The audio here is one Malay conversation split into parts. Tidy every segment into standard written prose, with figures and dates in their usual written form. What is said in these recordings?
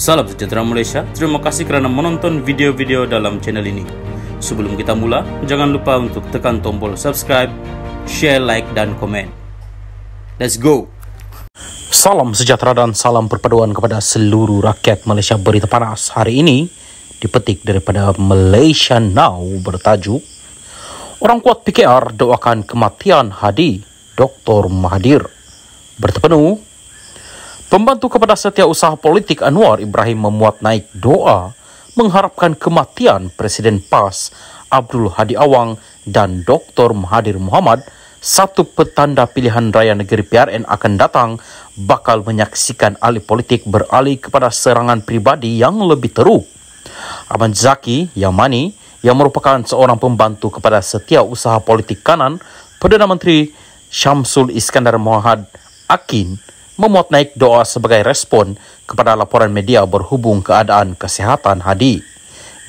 Salam sejahtera Malaysia, terima kasih kerana menonton video-video dalam channel ini. Sebelum kita mula, jangan lupa untuk tekan tombol subscribe, share, like dan komen. Let's go! Salam sejahtera dan salam perpaduan kepada seluruh rakyat Malaysia. Berita panas hari ini dipetik daripada Malaysia Now bertajuk Orang Kuat PKR doakan kematian Hadi, Dr. Mahathir. Berita penuh, pembantu kepada Setiausaha Politik Anwar Ibrahim memuat naik doa mengharapkan kematian Presiden PAS Abdul Hadi Awang dan Dr. Mahathir Mohamad. Satu petanda pilihan raya negeri PRN akan datang bakal menyaksikan ahli politik beralih kepada serangan pribadi yang lebih teruk. Ahmad Zaki Yamani yang merupakan seorang pembantu kepada Setiausaha Politik Kanan Perdana Menteri Syamsul Iskandar Mohamad Akin memuat naik doa sebagai respon kepada laporan media berhubung keadaan kesihatan Hadi.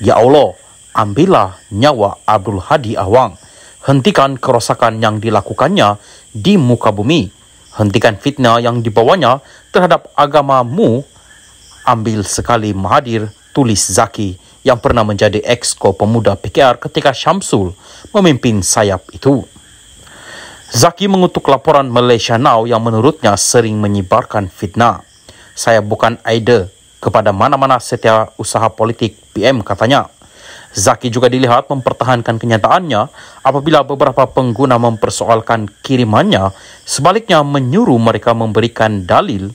Ya Allah, ambillah nyawa Abdul Hadi Awang. Hentikan kerosakan yang dilakukannya di muka bumi. Hentikan fitnah yang dibawanya terhadap agamamu. Ambil sekali Mahathir, tulis Zaki yang pernah menjadi exco pemuda PKR ketika Syamsul memimpin sayap itu. Zaki mengutuk laporan Malaysia Now yang menurutnya sering menyebarkan fitnah. Saya bukan idol kepada mana-mana setiausaha politik PM, katanya. Zaki juga dilihat mempertahankan kenyataannya apabila beberapa pengguna mempersoalkan kirimannya, sebaliknya menyuruh mereka memberikan dalil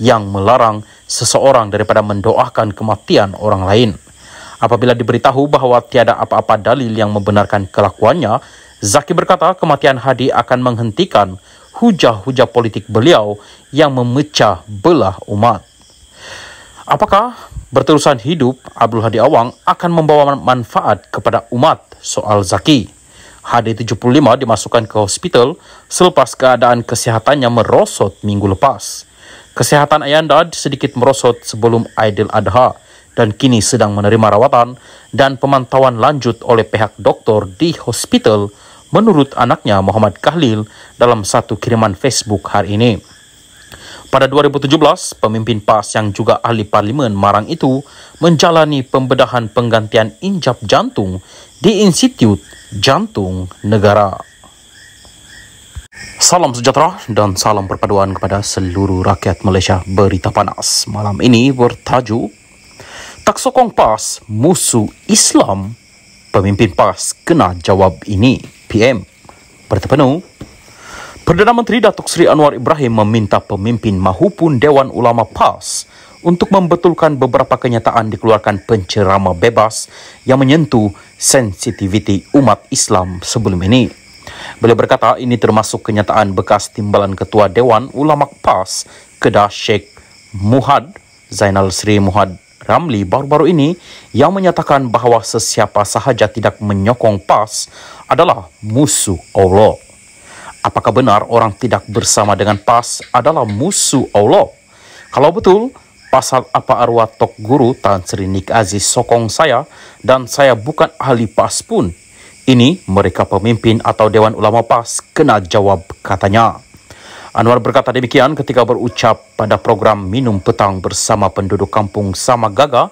yang melarang seseorang daripada mendoakan kematian orang lain. Apabila diberitahu bahawa tiada apa-apa dalil yang membenarkan kelakuannya, Zaki berkata kematian Hadi akan menghentikan hujah-hujah politik beliau yang memecah belah umat. Apakah berterusan hidup Abdul Hadi Awang akan membawa manfaat kepada umat? Soal Zaki. Hadi 75 dimasukkan ke hospital selepas keadaan kesihatannya merosot minggu lepas. Kesihatan ayanda sedikit merosot sebelum Aidil Adha dan kini sedang menerima rawatan dan pemantauan lanjut oleh pihak doktor di hospital, menurut anaknya Muhammad Kahlil dalam satu kiriman Facebook hari ini. Pada 2017, pemimpin PAS yang juga ahli parlimen Marang itu menjalani pembedahan penggantian injap jantung di Institut Jantung Negara. Salam sejahtera dan salam perpaduan kepada seluruh rakyat Malaysia. Berita panas malam ini bertajuk Tak sokong PAS, musuh Islam. Pemimpin PAS kena jawab ini, PM. Berita penuh, Perdana Menteri Datuk Seri Anwar Ibrahim meminta pemimpin mahupun Dewan Ulama PAS untuk membetulkan beberapa kenyataan dikeluarkan penceramah bebas yang menyentuh sensitiviti umat Islam sebelum ini. Beliau berkata ini termasuk kenyataan bekas timbalan Ketua Dewan Ulama PAS Kedah Sheikh Muhad Zainal Sri Muhad Ramli baru-baru ini yang menyatakan bahawa sesiapa sahaja tidak menyokong PAS adalah musuh Allah. Apakah benar orang tidak bersama dengan PAS adalah musuh Allah? Kalau betul, pasal apa arwah Tok Guru Tan Sri Nik Aziz sokong saya dan saya bukan ahli PAS pun? Ini mereka pemimpin atau Dewan Ulama PAS kena jawab, katanya. Anwar berkata demikian ketika berucap pada program Minum Petang bersama penduduk kampung Samagaga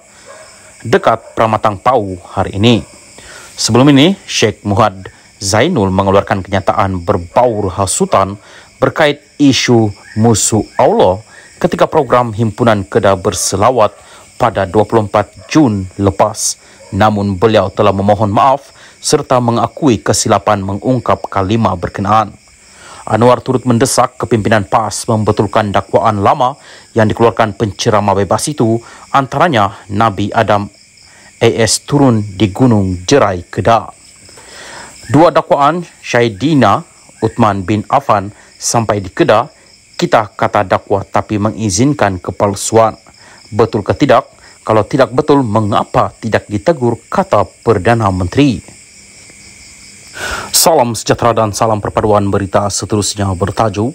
dekat Pramatang Pau hari ini. Sebelum ini, Sheikh Muhad Zainul mengeluarkan kenyataan berbaur hasutan berkait isu musuh Allah ketika program Himpunan Kedah berselawat pada 24 Jun lepas. Namun beliau telah memohon maaf serta mengakui kesilapan mengungkap kalimah berkenaan. Anwar turut mendesak kepimpinan PAS membetulkan dakwaan lama yang dikeluarkan penceramah bebas itu, antaranya Nabi Adam AS turun di Gunung Jerai, Kedah. Dua dakwaan Syahidina Uthman bin Affan sampai di Kedah, kita kata dakwah tapi mengizinkan kepalsuan. Betul ke tidak? Kalau tidak betul, mengapa tidak ditegur, kata Perdana Menteri. Salam sejahtera dan salam perpaduan. Berita seterusnya bertajuk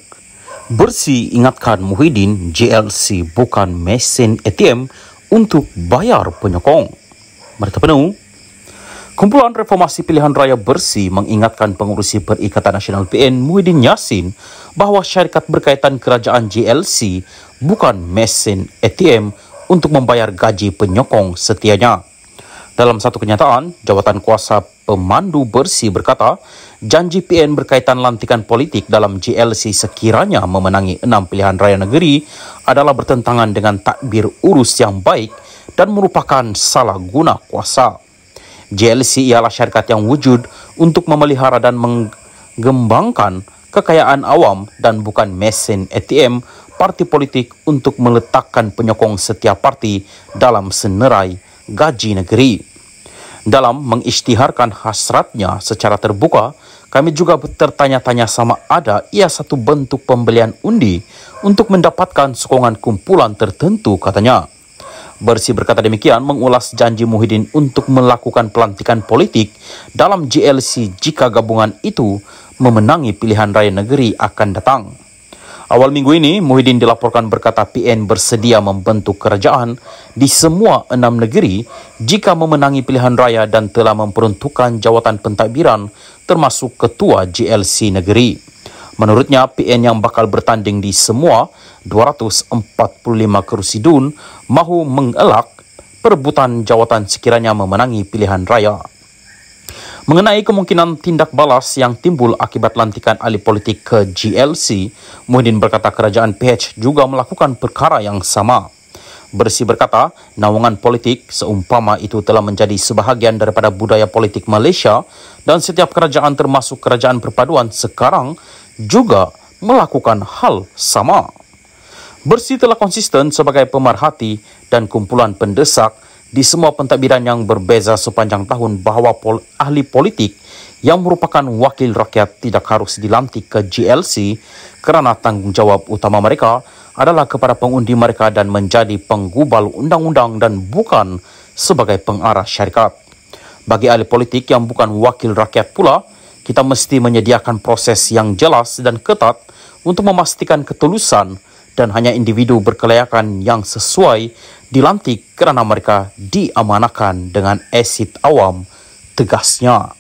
Bersih ingatkan Muhyiddin JLC bukan mesin ATM untuk bayar penyokong. Berita penuh, Kumpulan Reformasi Pilihan Raya Bersih mengingatkan pengurusi Perikatan Nasional PN Muhyiddin Yassin bahawa syarikat berkaitan kerajaan JLC bukan mesin ATM untuk membayar gaji penyokong setianya. Dalam satu kenyataan, jawatan kuasa pemandu bersih berkata, janji PN berkaitan lantikan politik dalam GLC sekiranya memenangi 6 pilihan raya negeri adalah bertentangan dengan takbir urus yang baik dan merupakan salah guna kuasa. GLC ialah syarikat yang wujud untuk memelihara dan mengembangkan kekayaan awam dan bukan mesin ATM parti politik untuk meletakkan penyokong setiap parti dalam senerai gaji negeri. Dalam mengisytiharkan hasratnya secara terbuka, kami juga tertanya-tanya sama ada ia satu bentuk pembelian undi untuk mendapatkan sokongan kumpulan tertentu, katanya. Bersih berkata demikian mengulas janji Muhyiddin untuk melakukan pelantikan politik dalam GLC jika gabungan itu memenangi pilihan raya negeri akan datang. Awal minggu ini, Muhyiddin dilaporkan berkata PN bersedia membentuk kerajaan di semua 6 negeri jika memenangi pilihan raya dan telah memperuntukkan jawatan pentadbiran termasuk ketua GLC negeri. Menurutnya, PN yang bakal bertanding di semua 245 kursi DUN mahu mengelak perebutan jawatan sekiranya memenangi pilihan raya. Mengenai kemungkinan tindak balas yang timbul akibat lantikan ahli politik ke GLC, Muhyiddin berkata kerajaan PH juga melakukan perkara yang sama. Bersih berkata, naungan politik seumpama itu telah menjadi sebahagian daripada budaya politik Malaysia dan setiap kerajaan termasuk kerajaan perpaduan sekarang juga melakukan hal sama. Bersih telah konsisten sebagai pemerhati dan kumpulan pendesak di semua pentadbiran yang berbeza sepanjang tahun bahawa ahli politik yang merupakan wakil rakyat tidak harus dilantik ke GLC kerana tanggungjawab utama mereka adalah kepada pengundi mereka dan menjadi penggubal undang-undang dan bukan sebagai pengarah syarikat. Bagi ahli politik yang bukan wakil rakyat pula, kita mesti menyediakan proses yang jelas dan ketat untuk memastikan ketulusan dan hanya individu berkelayakan yang sesuai dilantik kerana mereka diamanahkan dengan asid awam, tegasnya.